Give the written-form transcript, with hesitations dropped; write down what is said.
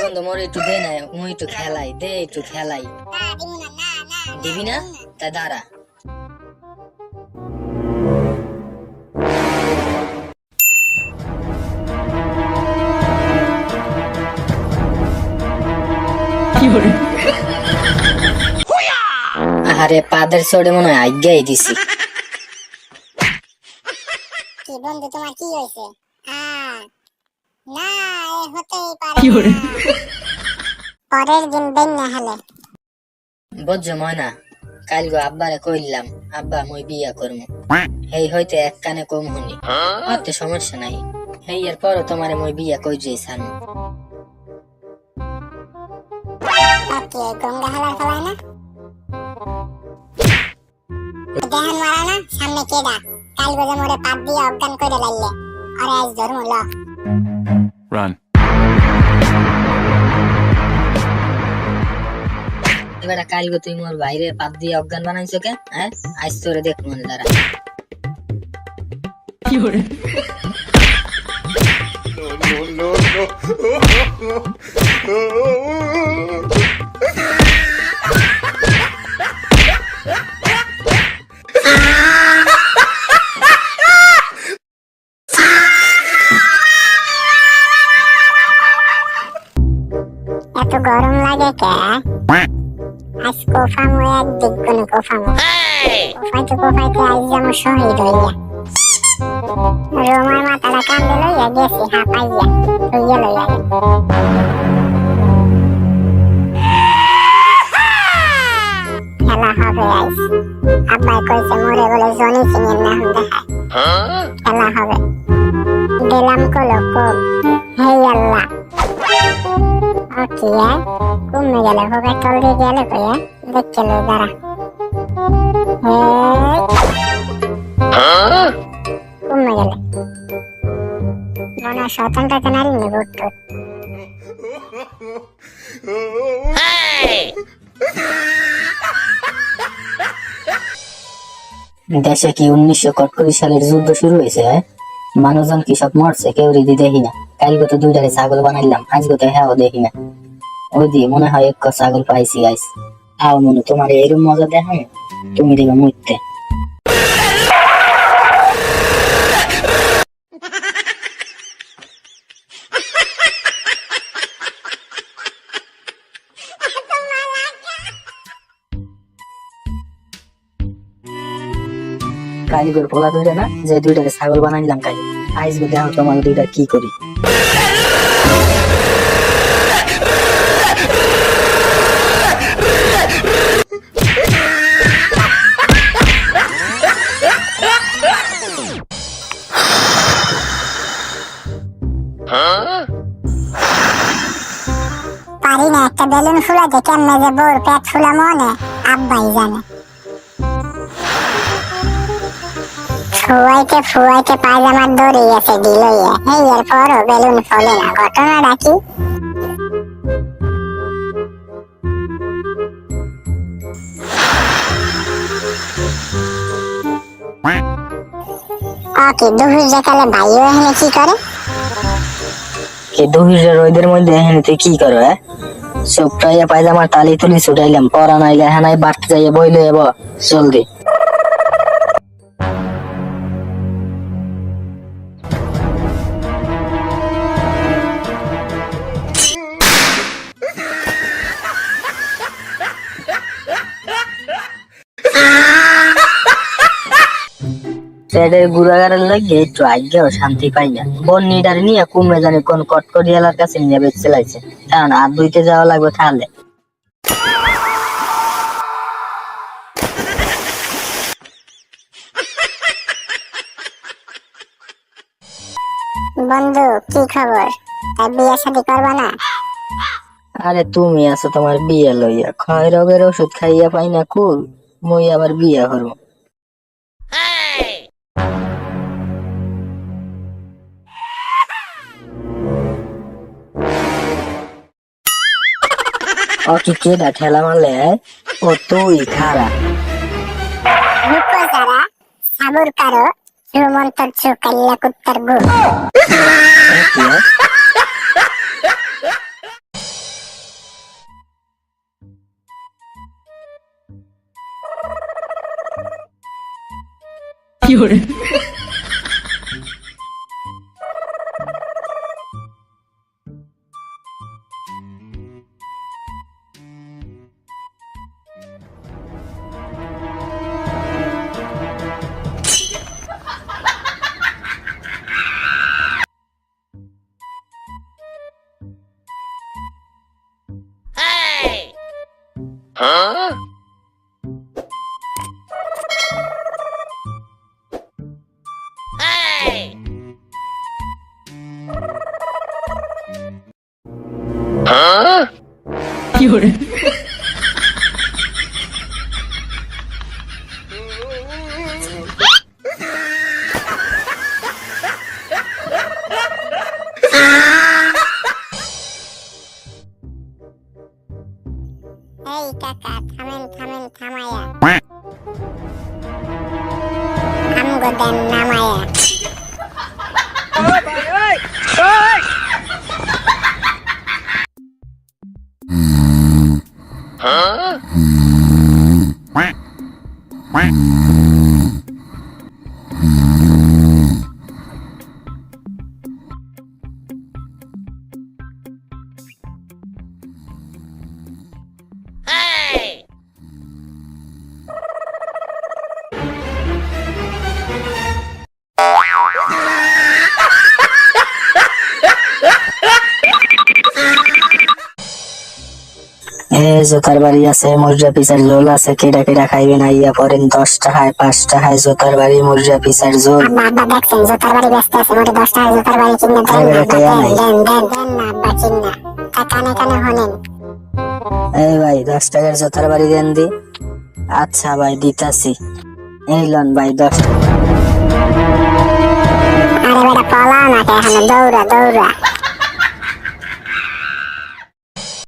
বন্ধু মোর একটু দে না, মুই একটু খেলাই দে, একটু খেলাই। দিবি না? তা দাঁড়া। আরে পাদের চড়ে মনে হয় আজ্ঞাই দিছি। কি বন্ধু তোমার কি হয়েছে? না এ হতেই পারে না। পরের দিন বেন না হলে বুঝছো ময়না, কাল গো আব্বারে কইলাম আব্বা মুই বিয়া করমু, এই হইতে এক কানে কম শুনি, অতে সমস্যা নাই, এই এর পর তোমারে মুই বিয়া কই যাই সারমু। ওকে গঙ্গা হালার ফলায় না দেহান মারা না সামনে কেডা কাল গোজে মোরে পাত দিয়ে অজ্ঞান করে লাইলে আরে আজ ধর্ম ল Run. এবারে কাল গো তুই মোর বাইরে পাত দিয়ে অজ্ঞান বানাইছো কে? হ্যাঁ আজ তোরে দেখ মনে দাঁড়া। এত গরম লাগে কে আজ কোফামো একদিক কোনো কোফামো কোফাইতে আজ যেমন শহীদ হইয়া রোমার মাথাটা কান্দে লইয়া গেছি হাঁপাইয়া হইয়া লইয়া খেলা হবে আজ আব্বাই কইছে মোরে বলে জনি সিং এর নাম দেখায় খেলা হবে দিলাম কলো কোপ হেই আল্লাহ ওকে কমে গেলে হবে তল দিয়ে গেলে কইয়া দেখতে লই দাঁড়া কমে গেলে মনে শতাংশটা নারী নেব উত্তর দেশে কি 1941 সালের যুদ্ধ শুরু হয়েছে? মানুষজন কি সব মরছে? কেউ রিদি দেখি না। কাল গত দুইটারে ছাগল বানাইলাম, আজ গত হ্যাঁ দেখি না। ওই দি মনে হয় এক ছাগল পাইছি গাইস। আও মনে তোমার এরকম মজা দেখাম, তুমি দেবে মরতে। কারিগর পোলা দুইটা না, যে দুইটাকে ছাগল বানাইলাম কাল, আইস গো দেখো তোমার দুইটা কি করি। পারি না একটা বেলুন ফুলাতে কেমনে যে বোর পেট ফুলা মনে আব্বাই জানে ফুয়াইতে পায়জামার দড়ি গেছে ঢিলইয়া এই এর পরও বেলুন ফলে না ঘটনাটা কি ওকে দুপুর সকালে ভাইও এখানে কি করে এই দুহিরের রোদের মধ্যে এখানে তুই কি করো? সবটাইয়া পায়জামার তালি তুলি ছুটাইলাম, পরা নাইলে হ্যাঁ বাড়তে যাইয়া বই লইব জলদি। পেটের গুড়াগাড়ের লাগে একটু আজ্ঞাও শান্তি পাই না। বন্নিটার নিয়ে কুমড়ে জানি কোন কটকটিয়ালার কাছে নিয়ে বেঁচে লাইছে, কারণ আর দুইতে যাওয়া লাগবে তাহলে। বন্ধু কি খবর তাই বিয়ে শাদী করবা না আরে তুমি আছো তোমার বিয়ে লইয়া, ক্ষয় রোগের ওষুধ খাইয়া পাই না কুল, মই আবার বিয়া করবো। ও কি কেডা ঠেলা মারলে? ও তুই খারা রূপো যারা সাবুর কারো রুমন্তর চোখ কাল্লা কুত্তার গু। কি হয়? এই কাকা থামেন থামেন থামায়া আমগো দেন নামায়া। জোতার বাড়ি আছে, মুরগা পিসার ঝোল আছে, কেডা কেডা খাইবে না ইয়া পরেন 10 টাকায় 5 টাকায় জোতার বাড়ি মুরগা পিসার ঝোল। আব্বা আব্বা দেখছেন জোতার বাড়ি ব্যস্ত আছে, মোটে 10 টাকা জোতার বাড়ি কিনে দেন না, দেন না আব্বা কিনা। কানে কানে হনেন। এই ভাই 10 টাকার জোতার বাড়ি দেন দি। আচ্ছা ভাই দিতাছি, এই লন ভাই 10 টাকা। আরে বেটা পলাও না কে, এখানে দৌড়া দৌড়া।